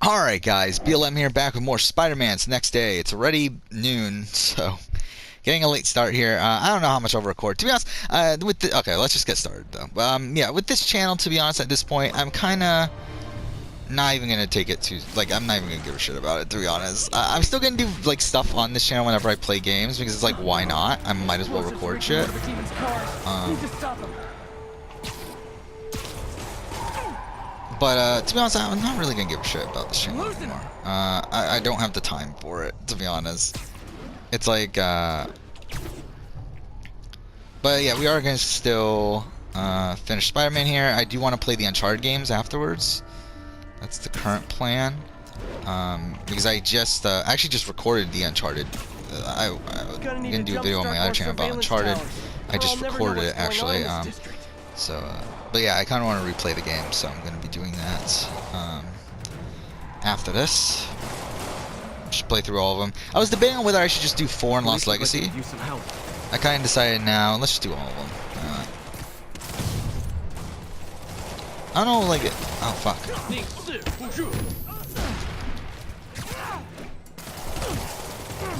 Alright guys, BLM here, back with more Spider-Man. It's the next day. It's already noon, so getting a late start here. I don't know how much I'll record. To be honest, okay, let's just get started though. Yeah, with this channel, to be honest, at this point, I'm kinda not even gonna take it too, like, I'm not even gonna give a shit about it, to be honest. I'm still gonna do, like, stuff on this channel whenever I play games, because it's like, why not? I might as well record shit. But to be honest, I'm not really gonna give a shit about this channel anymore. I don't have the time for it, to be honest. It's like, but yeah, we are gonna still finish Spider-Man here. I do want to play the Uncharted games afterwards. That's the current plan. Because I just actually just recorded the Uncharted. I'm gonna do a video on my other channel about Uncharted. I just recorded it actually. But yeah, I kind of want to replay the game, so I'm going to be doing that after this. Just play through all of them. I was debating on whether I should just do 4 and Lost Legacy. I kind of decided now, let's just do all of them. I don't know, like, oh fuck.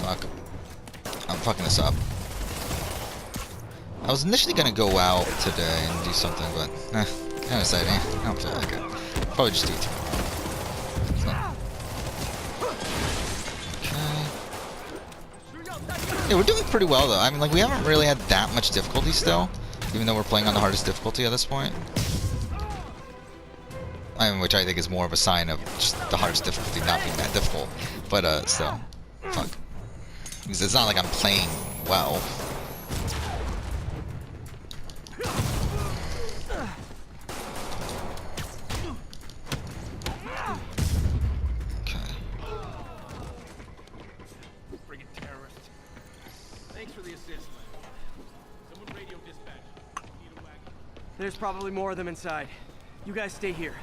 Fuck. I'm fucking this up. I was initially gonna go out today and do something, but kind of decided, I don't feel like it. Probably just do it tomorrow. Okay. Yeah, we're doing pretty well though. I mean, like, we haven't really had that much difficulty still, even though we're playing on the hardest difficulty at this point. I mean, which I think is more of a sign of just the hardest difficulty not being that difficult. But still, fuck. Because it's not like I'm playing well. There's probably more of them inside. You guys stay here.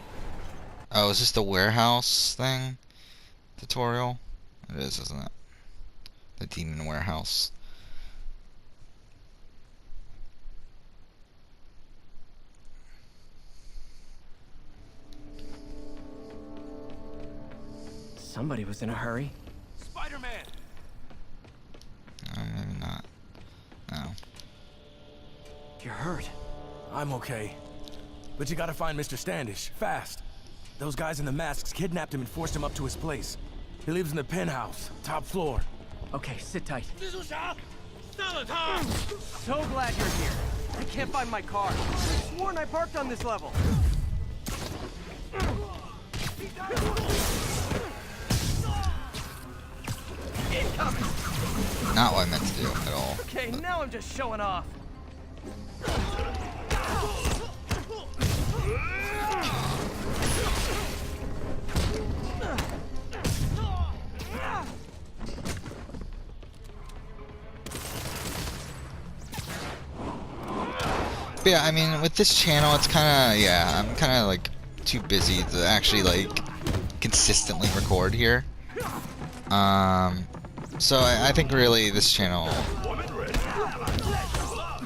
Oh, is this the warehouse thing? Tutorial? It is, isn't it? The demon warehouse. Somebody was in a hurry. Spider-Man! Maybe not. No. You're hurt. I'm okay. But you gotta find Mr. Standish, fast. Those guys in the masks kidnapped him and forced him up to his place. He lives in the penthouse, top floor. Okay, sit tight. So glad you're here. I can't find my car. I sworn I parked on this level. Not what I meant to do at all. Okay, now I'm just showing off. But yeah, I mean, with this channel, it's kind of, yeah, I'm kind of like too busy to actually like consistently record here. So I think really this channel,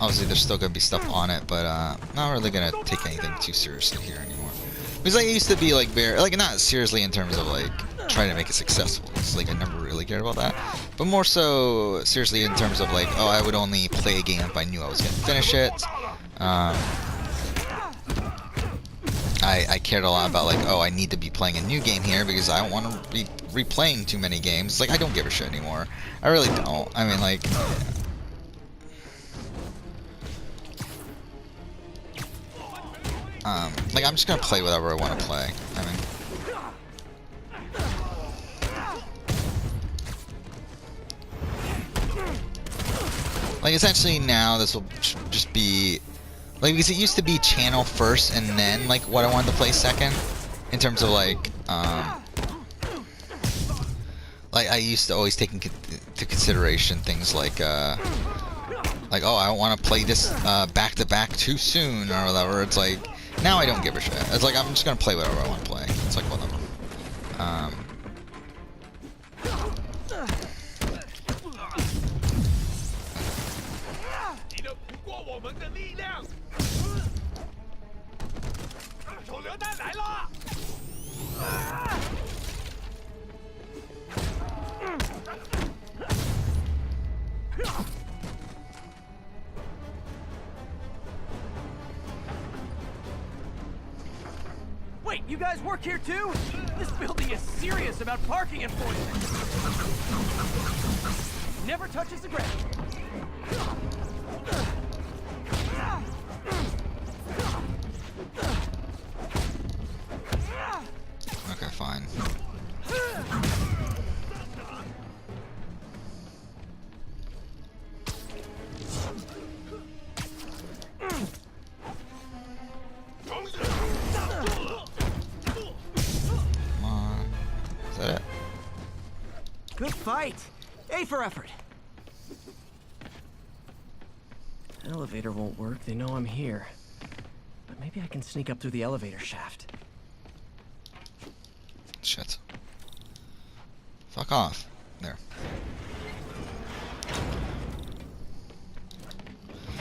obviously there's still gonna be stuff on it, but not really gonna take anything too seriously here anymore. Because like, it used to be like very, like, not seriously in terms of like trying to make it successful. It's like I never really cared about that, but more so seriously in terms of like, oh, I would only play a game if I knew I was gonna finish it. I cared a lot about like, oh, I need to be playing a new game here because I don't want to be replaying too many games. Like, I don't give a shit anymore. I really don't. I mean, like, like, I'm just gonna play whatever I want to play. I mean, like, essentially now this will just be like, because it used to be channel first and then like what I wanted to play second, in terms of like I used to always take into consideration things like oh, I don't want to play this back to back too soon or whatever. It's like now I don't give a shit. It's like I'm just gonna play whatever I want to play. It's like whatever. you guys work here too? This building is serious about parking enforcement. Never touches the ground. Okay, fine. Come on. Is that it? Good fight. A for effort. Elevator won't work. They know I'm here. But maybe I can sneak up through the elevator shaft. Shit. Fuck off. There.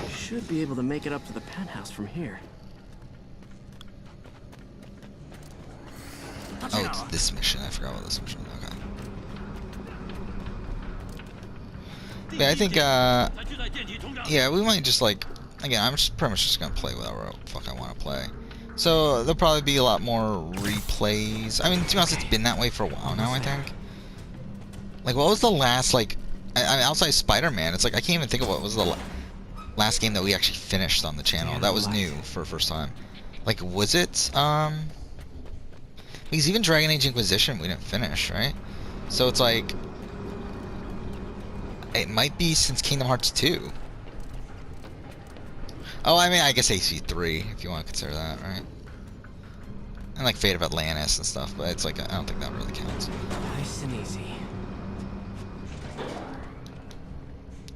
Should be able to make it up to the penthouse from here. Oh, it's this mission. I forgot what this mission was. Okay. Yeah, I think, yeah, we might just, like, again, I'm just pretty much just gonna play whatever the fuck I want to play. So, there'll probably be a lot more replays. I mean, to be honest, it's been that way for a while now, I think. Like, what was the last, like, I mean, outside Spider-Man, it's like, I can't even think of what was the last game that we actually finished on the channel. That was new for the first time. Like, was it, because even Dragon Age Inquisition we didn't finish, right? So it's like, it might be since Kingdom Hearts 2. Oh, I mean, I guess AC3, if you want to consider that, right? And like Fate of Atlantis and stuff, but it's like, I don't think that really counts. Nice and easy.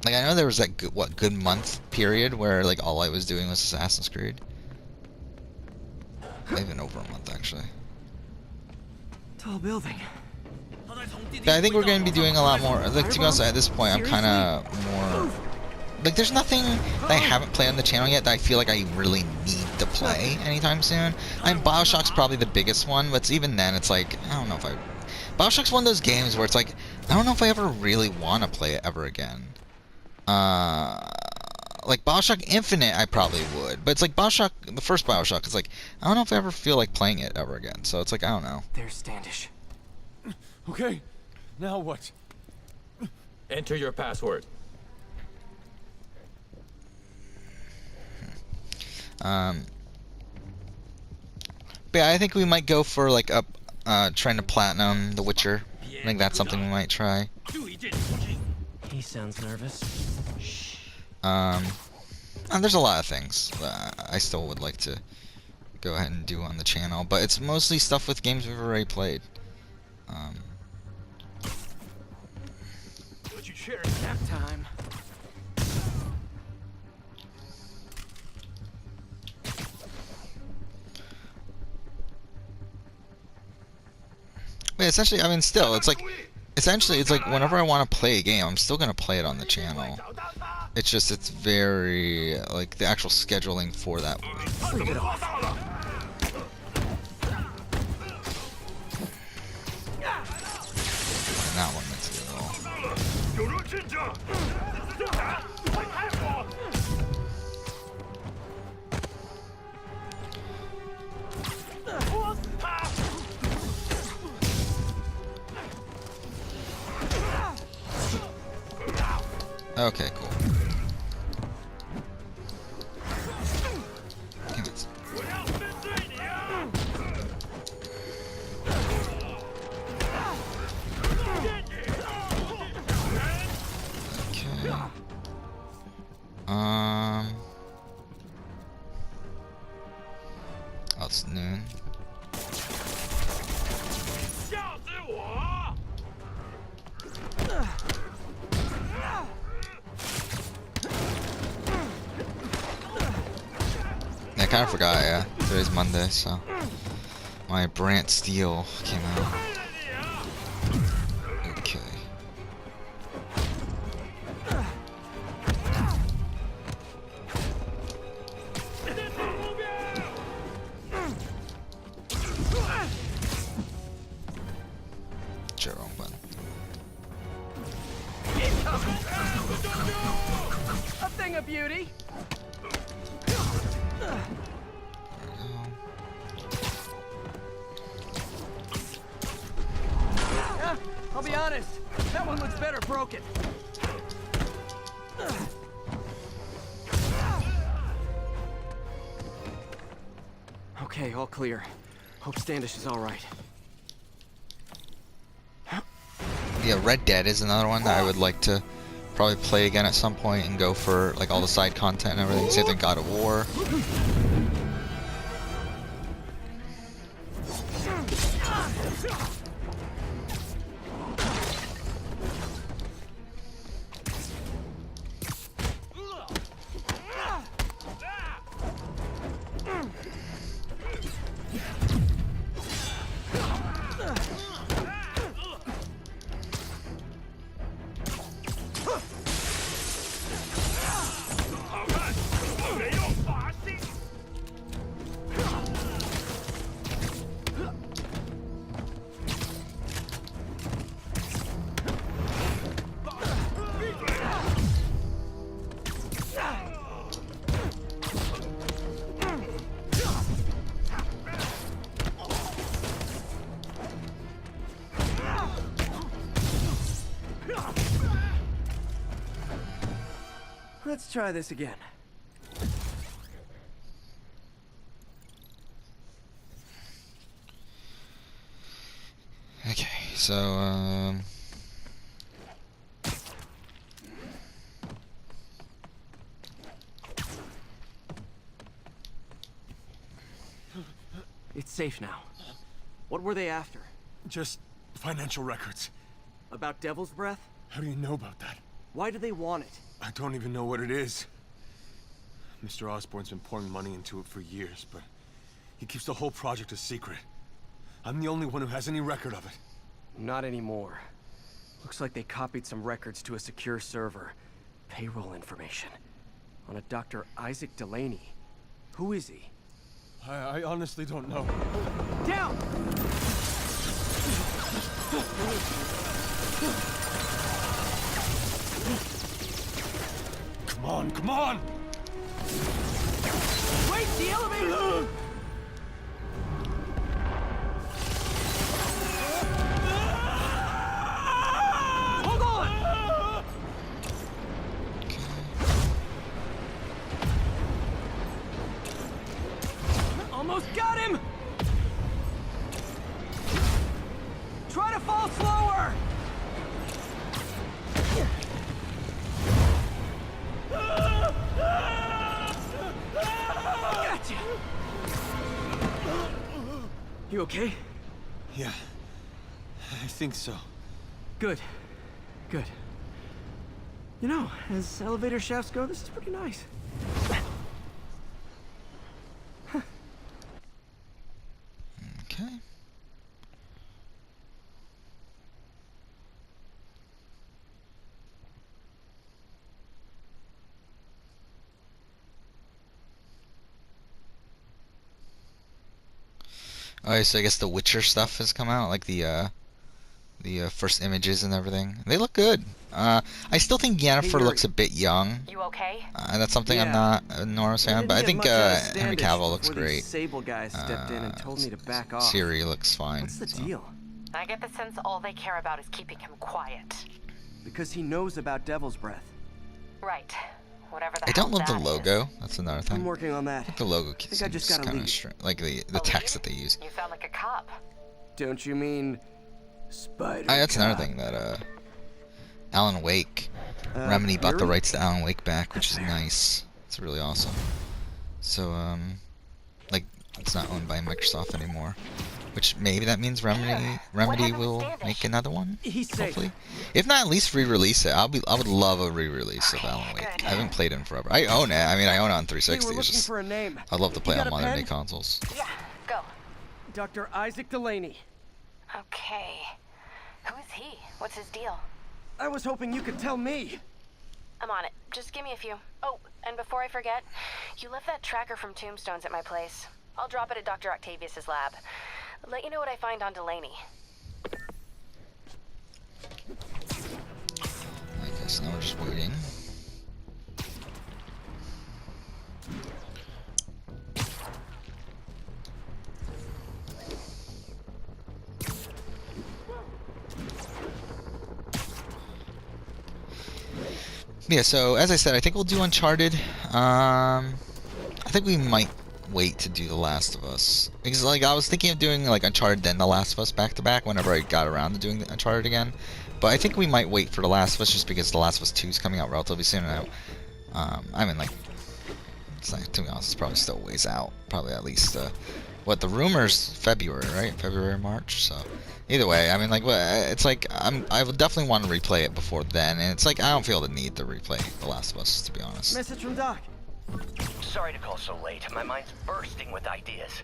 Like, I know there was that good month period where like all I was doing was Assassin's Creed. Even over a month, actually. Tall building. Yeah, I think we're going to be doing a lot more. Like, to be honest, at this point, I'm kind of more... Like, there's nothing that I haven't played on the channel yet that I feel like I really need to play anytime soon. I mean, Bioshock's probably the biggest one, but even then, it's like, I don't know if I... Bioshock's one of those games where it's like, I don't know if I ever really want to play it ever again. Like, Bioshock Infinite, I probably would. But it's like Bioshock, the first Bioshock, it's like, I don't know if I ever feel like playing it ever again. So it's like, I don't know. There's Standish. Okay, now what? Enter your password. But yeah, I think we might go for like trying to platinum The Witcher. I think that's something we might try. He sounds nervous. And there's a lot of things that I still would like to go ahead and do on the channel, but it's mostly stuff with games we've already played. Nap time. But essentially, I mean, still, it's like, essentially, it's like whenever I want to play a game, I'm still gonna play it on the channel. It's just, it's very, like, the actual scheduling for that. Sleep it off. Not one meant to do at all. Okay, cool. Damn it. Okay. Oh, it's noon. I kind of forgot, yeah. Today's Monday, so my Brant Steel came out. Okay. Wrong button. A thing of beauty. I'll be honest, that one looks better broken. Okay, all clear. Hope Standish is all right. Yeah, Red Dead is another one that I would like to probably play again at some point and go for like all the side content and everything. Same thing, God of War. Let's try this again. Okay, so It's safe now. What were they after? Just financial records. About Devil's Breath? How do you know about that? Why do they want it? I don't even know what it is. Mr. Osborn's been pouring money into it for years, but he keeps the whole project a secret. I'm the only one who has any record of it. Not anymore. Looks like they copied some records to a secure server. Payroll information. On a Dr. Isaac Delaney. Who is he? I honestly don't know. Down! Come on, come on! Wait, the elevator! Hold on! Almost got him! Try to fall slower! Gotcha! You okay? Yeah, I think so. Good. Good. You know, as elevator shafts go, this is pretty nice. okay. Alright, so I guess the Witcher stuff has come out, like the first images and everything. They look good. I still think Yennefer looks a bit young. You okay? That's something I'm Yeah. not a enormous fan, but I think Henry Cavill looks before these great. Sable guys stepped in and told me to back off. Ciri looks fine. What's the so. deal? I get the sense all they care about is keeping him quiet. Because he knows about Devil's Breath. Right. Whatever the I don't hell love the that logo. is. That's another I'm thing. working on that. The logo think I just seems gotta kind leave. of strange, like the A text lead? that they use. You sound like a cop. Don't you mean Spider? That's another Cop? thing that Alan Wake, Remedy bought the really? rights to Alan Wake back, which That's is fair. nice. It's really awesome. So like it's not owned by Microsoft anymore, which maybe that means Remedy happened to will Standish? make another one. He's safe. Hopefully, if not, at least re-release it. I would love a re-release of Okay, Alan Wake. good. I haven't played it in forever. I own it. I mean, I own it on Hey, 360. we're It's looking just for a name. I'd love to play You on got a modern day pen? consoles. Yeah, go. Dr. Isaac Delaney. Okay. Who is he? What's his deal? I was hoping you could tell me. I'm on it. Just give me a few. Oh, and before I forget, you left that tracker from Tombstones at my place. I'll drop it at Dr. Octavius's lab. Let you know what I find on Delaney. I guess now we're just waiting. Yeah, so as I said, I think we'll do Uncharted. I think we might wait to do The Last of Us. Because, like, I was thinking of doing, like, Uncharted then The Last of Us back-to-back whenever I got around to doing Uncharted again. But I think we might wait for The Last of Us just because The Last of Us 2 is coming out relatively soon. And I mean, like, it's like, to be honest, it's probably still a ways out. Probably at least, what, the rumor's February, right? February, March, so... Either way, I mean, like, it's like, I would definitely want to replay it before then, and it's like, I don't feel the need to replay The Last of Us, to be honest. Message from Doc. Sorry to call so late. My mind's bursting with ideas.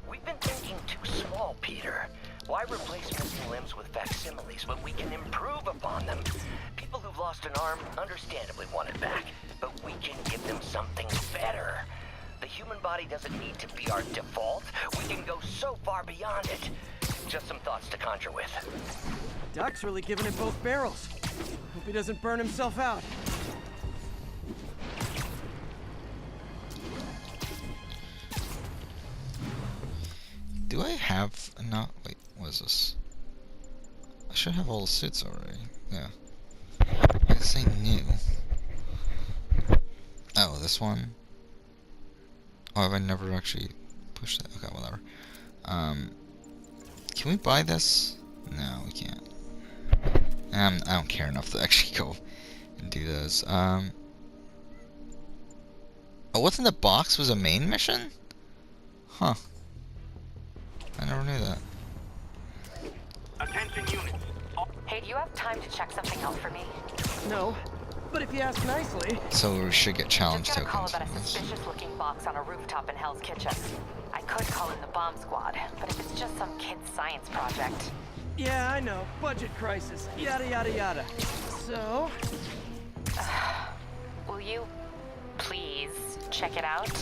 We've been thinking too small, Peter. Why replace missing limbs with facsimiles when we can improve upon them? People who've lost an arm understandably want it back, but we can give them something better. The human body doesn't need to be our default. We can go so far beyond it. Just some thoughts to conjure with. Doc's really giving it both barrels. Hope he doesn't burn himself out. Do I have enough? Wait, what is this? I should have all the suits already. Yeah. I say new. Oh, this one? Oh, have I never actually pushed it? Okay, whatever. Can we buy this? No, we can't. I don't care enough to actually go and do those. Oh, what's in the box was a main mission? Huh. I never knew that. Attention units. Hey, do you have time to check something out for me? No, but if you ask nicely. So we should get challenge Just got a call tokens about a from this. suspicious-looking box on a rooftop in Hell's Kitchen. I could call in the bomb squad, but if it's just some kid's science project... Yeah, I know. Budget crisis. Yada, yada, yada. So? Will you please check it out?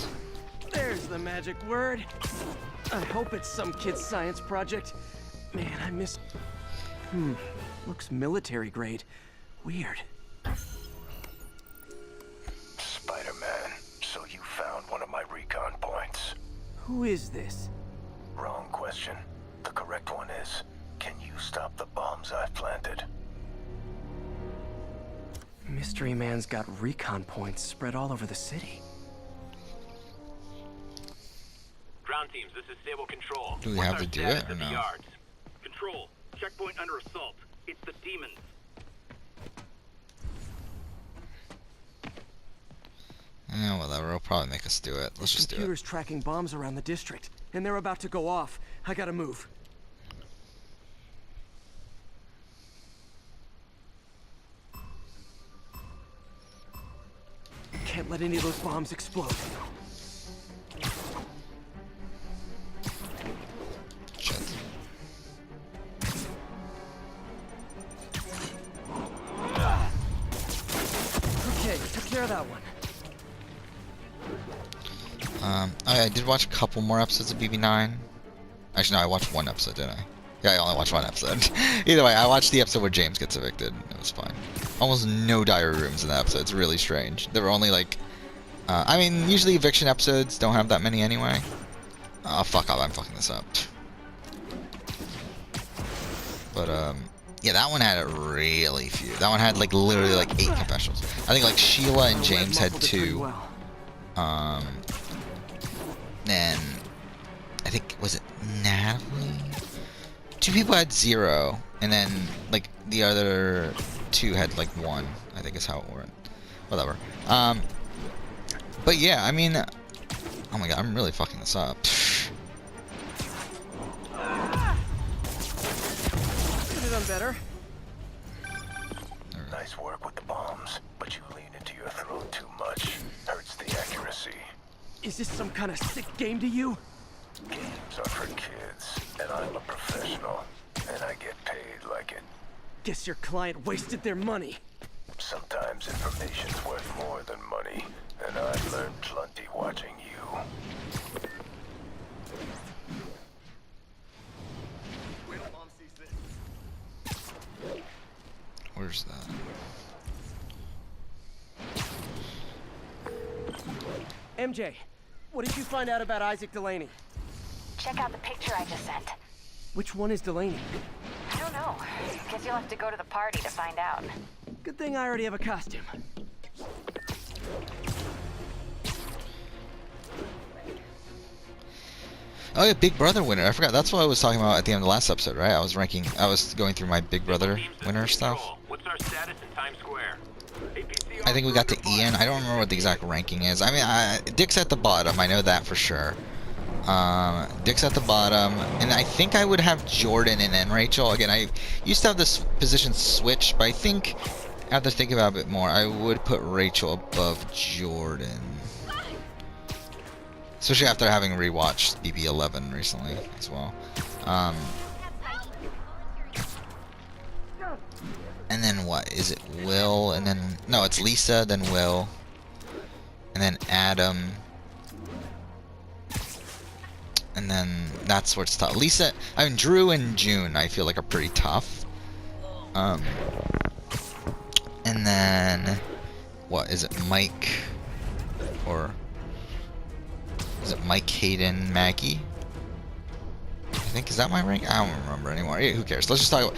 There's the magic word. I hope it's some kid's science project. Man, I miss... Looks military grade. Weird. Spider-Man, so you found one of my recon points. Who is this? Wrong question. The correct one is, can you stop the bombs I've planted? Mystery Man's got recon points spread all over the city. Ground teams, this is Stable Control. Do we What's have our to do status it or at the no? yards? Control, checkpoint under assault. It's the demons. Yeah, whatever. It'll probably make us do it. Let's just do it. Computer's tracking bombs around the district, and they're about to go off. I gotta move. Can't let any of those bombs explode. Shit. Okay, took care of that one. I did watch a couple more episodes of BB9. Actually, no, I watched one episode, didn't I? Yeah, I only watched one episode. Either way, I watched the episode where James gets evicted. It was fine. Almost no diary rooms in that episode. It's really strange. There were only like... I mean, usually eviction episodes don't have that many anyway. Oh, fuck off. I'm fucking this up. But, yeah, that one had really few. That one had, like, literally, like, 8 confessionals. I think, like, Sheila and James had 2. And I think, was it Natalie? 2 people had 0, and then, like, the other 2 had, like, 1, I think is how it went. Whatever. But yeah, I mean, oh my god, I'm really fucking this up. Could have done better. Nice work with the bombs, but you lean into your throat too much. Hurts the accuracy. Is this some kind of sick game to you? Games are for kids, and I'm a professional, and I get paid like it. Guess your client wasted their money. Sometimes information's worth more than money, and I've learned plenty watching you. Where's that? MJ, what did you find out about Isaac Delaney? Check out the picture I just sent. Which one is Delaney? I don't know. Guess you'll have to go to the party to find out. Good thing I already have a costume. Oh yeah, Big Brother winner. I forgot. That's what I was talking about at the end of the last episode, right? I was going through my Big Brother winner stuff. What's our status in Times Square? APC I think we got to Ian. I don't remember what the exact ranking is. I mean, Dick's at the bottom. I know that for sure. Dick's at the bottom, and I think I would have Jordan and then Rachel. Again, I used to have this position switch, but I think after thinking about it a bit more, I would put Rachel above Jordan. Especially after having rewatched BB11 recently as well. And then what? Is it Will? And then... No, it's Lisa, then Will. And then Adam. And then that's what's tough. Lisa... I mean, Drew and June I feel like are pretty tough. And then... What? Is it Mike? Or... Is it Mike, Hayden, Maggie? I think, is that my rank? I don't remember anymore. Who cares? Let's talk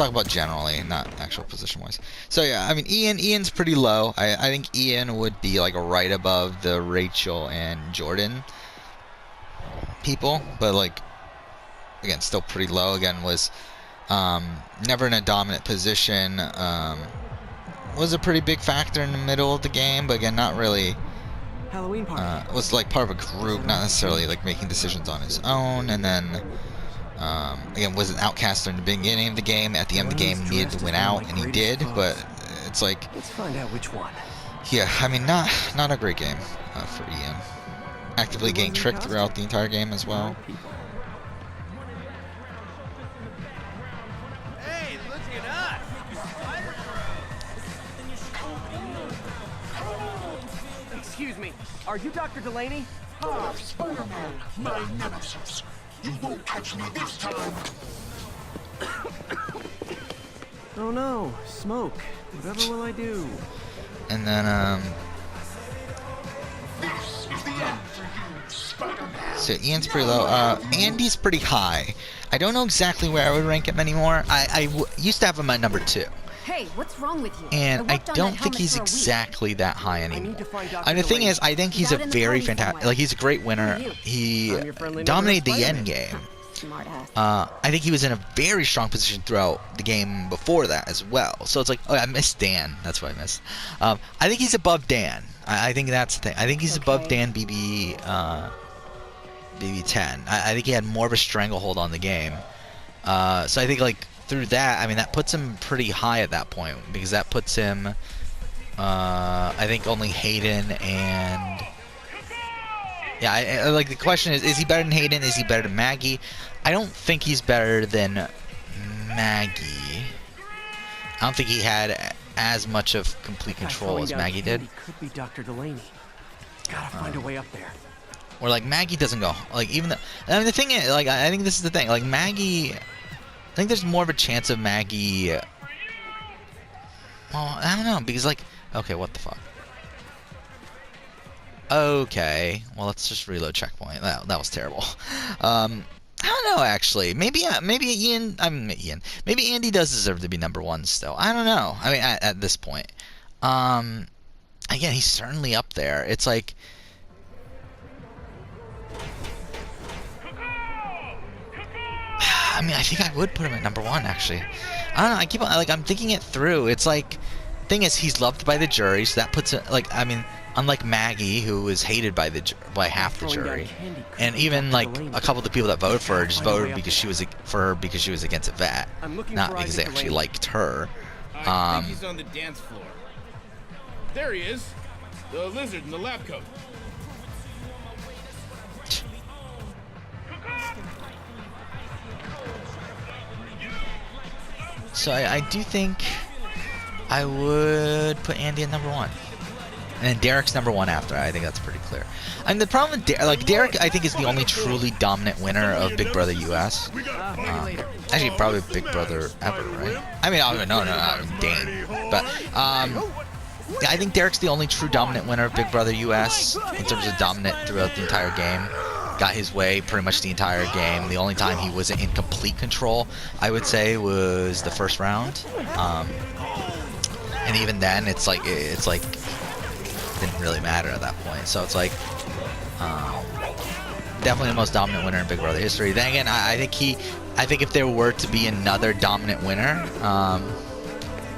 about generally, not actual position wise. So yeah, I mean Ian's pretty low. I think Ian would be like right above the Rachel and Jordan people, but like again, still pretty low. Again, was never in a dominant position. Was a pretty big factor in the middle of the game, but again, not really. Halloween party. Was like part of a group, not necessarily like making decisions on his own. And then again, was an outcaster in the beginning of the game. At the end of the game, needed to win out, and he did. But it's like, let's find out which one. Yeah, I mean, not a great game for Ian. Actively getting tricked throughout the entire game as well. Hey, look at us! Excuse me, are you Dr. Delaney? Ah, Spider-Man, my nemesis. You won't catch me this time. Oh no, smoke. Whatever will I do? And then This is the end for you, Spider-Man. so Ian's pretty low. Andy's pretty high. I don't know exactly where I would rank him anymore. I used to have him at number 2. Hey, what's wrong with you? And I worked on don't that think helmet he's for a week. exactly that high anymore. to find Dr. And the thing Delaney. is, I think he's a He's out in the very party fantastic, somewhere. like he's a great winner. Who are you? He I'm your friendly dominated the neighborhood end game. Smart ass. I think he was in a very strong position throughout the game before that as well. So it's like, oh, I missed Dan. That's what I missed. I think he's above Dan. I think that's the thing. I think he's above Dan BB10. I think he had more of a stranglehold on the game. So I think like through that, I mean that puts him pretty high at that point because that puts him. I think only Hayden and. Yeah, I like the question is he better than Hayden? Is he better than Maggie? I don't think he's better than Maggie. I don't think he had as much of complete control as Maggie did. He could be Dr. Delaney. Gotta find a way up there. Or like Maggie doesn't go like even though I mean the thing is like I think this is the thing like Maggie. I think there's more of a chance of Maggie. Well, I don't know because like okay, what the fuck. Okay, well let's just reload checkpoint. That was terrible. I don't know actually. Maybe Ian. Maybe Andy does deserve to be number 1 still. I don't know. I mean at this point. Again, he's certainly up there. It's like. I mean, I think I would put him at number 1 actually. I don't know. I keep on like I'm thinking it through. It's like, thing is he's loved by the jury, so that puts it like I mean. Unlike Maggie, who was hated by half the jury, and even like a couple of the people that voted for her just voted because she was because she was against Yvette, not because they actually liked her. I think he's on the dance floor. There he is, the lizard in the lab coat. So I do think I would put Andy at number 1. And then Derek's number 1 after. I think that's pretty clear. And the problem with Derek, I think, is the only truly dominant winner of Big Brother US. Actually, probably Big Brother ever, right? I mean, no, Dane. But yeah, I think Derek's the only true dominant winner of Big Brother US in terms of dominant throughout the entire game. Got his way pretty much the entire game. The only time he wasn't in complete control, I would say, was the first round. And even then, it's like didn't really matter at that point. So it's like definitely the most dominant winner in Big Brother history. Then again, I think if there were to be another dominant winner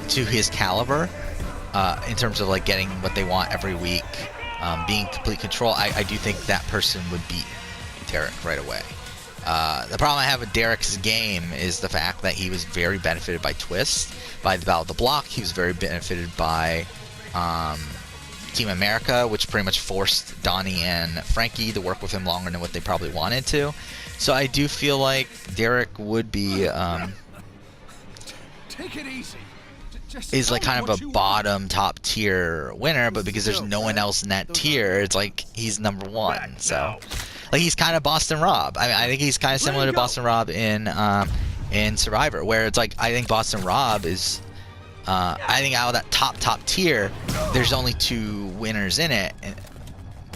to his caliber, in terms of like getting what they want every week, being complete control, I do think that person would beat Derek right away. The problem I have with Derek's game is the fact that he was very benefited by Twist, by the Battle of the Block. He was very benefited by Team America, which pretty much forced Donnie and Frankie to work with him longer than what they probably wanted to. So I do feel like Derek would be Take it easy. is like kind of a bottom top tier winner, but because there's no one else in that tier, it's like he's number one. So like he's kind of Boston Rob. I mean, I think he's kind of similar to Boston Rob in Survivor, where it's like I think Boston Rob is I think out of that top tier, there's only 2 winners in it,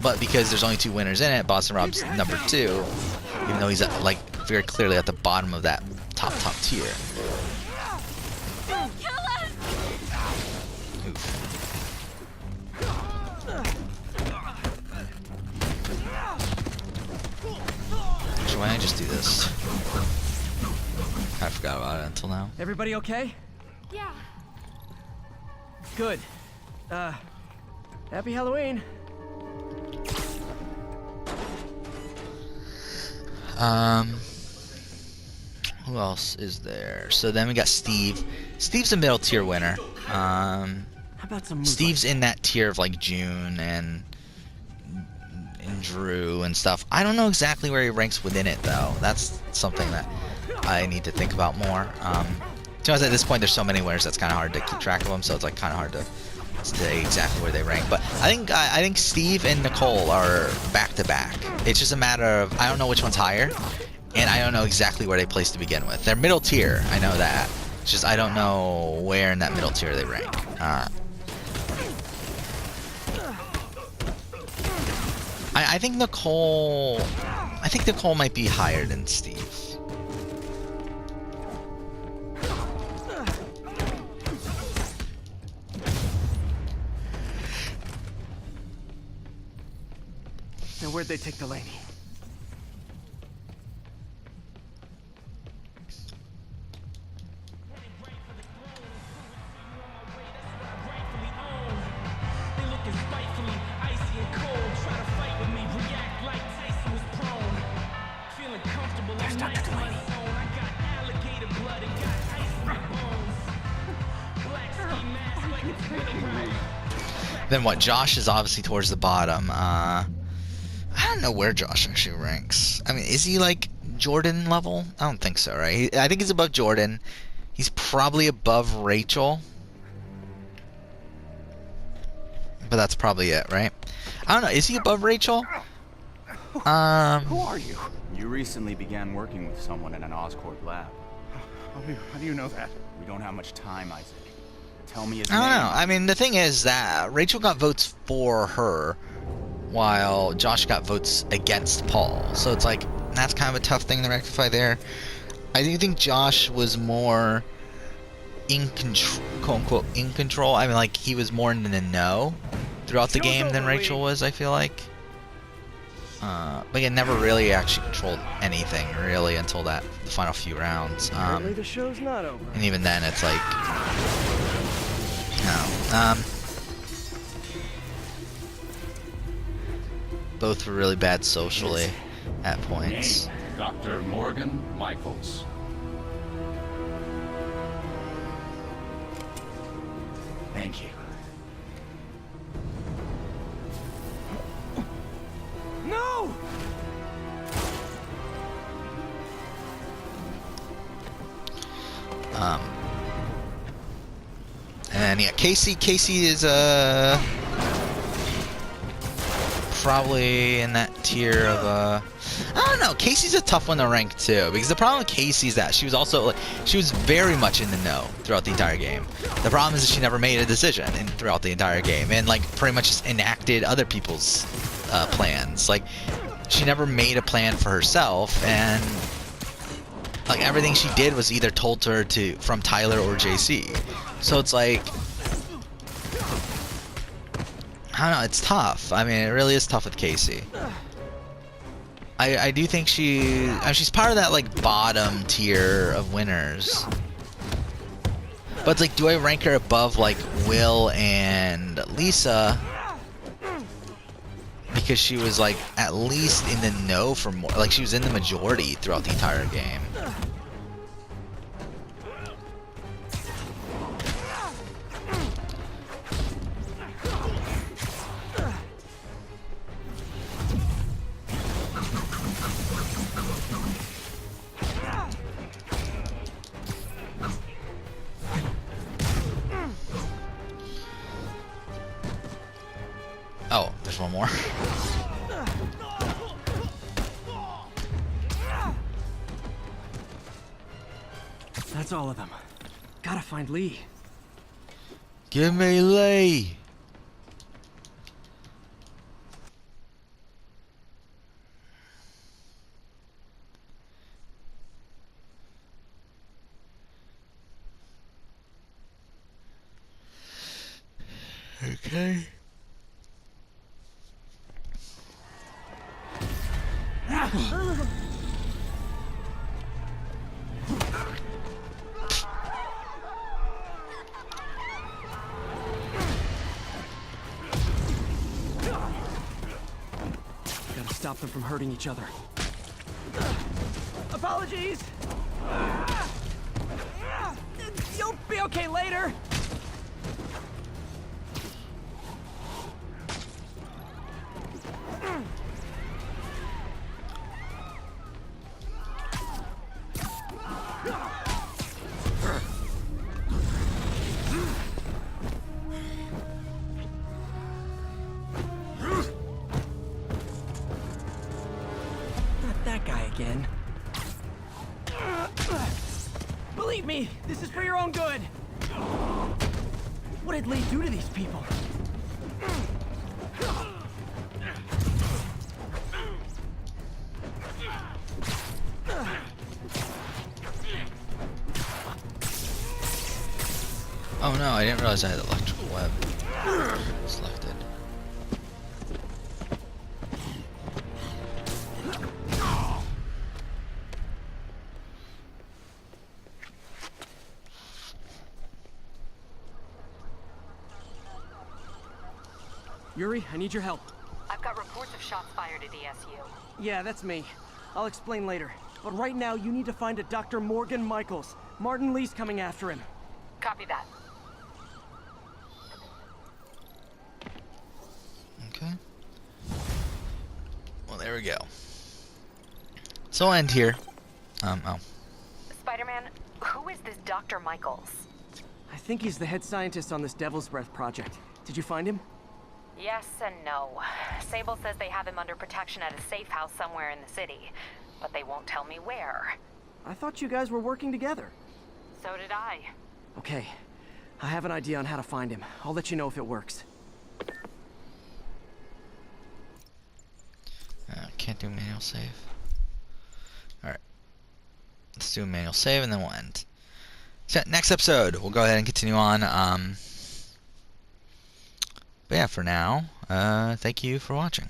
but because there's only 2 winners in it, Boston Rob's number 2, even though he's like very clearly at the bottom of that top tier. Actually, why don't I just do this? I forgot about it until now. Everybody okay? Yeah. Good. Happy Halloween. Who else is there? So then we got Steve. Steve's a middle tier winner. How about some Steve's in that tier of like June and Drew and stuff. I don't know exactly where he ranks within it though. That's something that I need to think about more. To be honest, at this point, there's so many winners that's kind of hard to keep track of them, so it's like kind of hard to say exactly where they rank. But I think Steve and Nicole are back to back. It's just a matter of I don't know which one's higher, and I don't know exactly where they place to begin with. They're middle tier, I know that. It's just I don't know where in that middle tier they rank. I think Nicole might be higher than Steve. Now where'd they take Delaney? There's Dr. Delaney. Then what? Josh is obviously towards the bottom. I don't know where Josh actually ranks. I mean, is he like Jordan level? I don't think so, right? I think he's above Jordan. He's probably above Rachel. But that's probably it, right? I don't know. Is he above Rachel? Who are you? You recently began working with someone in an Oscorp lab. How do you know that? We don't have much time, Isaac. Tell me his I name. don't know. I mean, the thing is that Rachel got votes for her, while Josh got votes against Paul. So it's like, that's kind of a tough thing to rectify there. I do think Josh was more in control, quote unquote, in control. I mean, like, he was more in the know throughout the game than Rachel was, I feel like. But he never really actually controlled anything, really, until the final few rounds. Apparently the show's not over. And even then, it's like, no. Both were really bad socially at points. Dr. Morgan Michaels. Thank you. No! And yeah, Casey is probably in that tier of I don't know. Casey's a tough one to rank too, because the problem with Casey is that she was also like she was very much in the know throughout the entire game. The problem is that she never made a decision throughout the entire game, and like pretty much just enacted other people's plans. Like she never made a plan for herself, and like everything she did was either told to her from Tyler or JC. So it's like, I don't know, it's tough. I mean, it really is tough with Casey. I do think she's part of that like bottom tier of winners. But it's like, do I rank her above like Will and Lisa? Because she was like at least in the know for more, like she was in the majority throughout the entire game. Oh, there's one more. That's all of them. Gotta find Lee. Give me Lee. Okay. Gotta stop them from hurting each other. Apologies! You'll be okay later! Not that guy again. Believe me, this is for your own good. What did Lee do to these people? Oh no, I didn't realize I had electrical web selected. Yuri, I need your help. I've got reports of shots fired at ESU. Yeah, that's me. I'll explain later. But right now, you need to find a Dr. Morgan Michaels. Martin Lee's coming after him. Copy that. Okay. Well, there we go. So I'll end here. Oh. Spider-Man, who is this Dr. Michaels? I think he's the head scientist on this Devil's Breath project. Did you find him? Yes and no. Sable says they have him under protection at a safe house somewhere in the city, but they won't tell me where. I thought you guys were working together. So did I. Okay. I have an idea on how to find him. I'll let you know if it works. Can't do manual save. Alright. Let's do a manual save and then we'll end. So next episode, we'll go ahead and continue on. But yeah, for now, thank you for watching.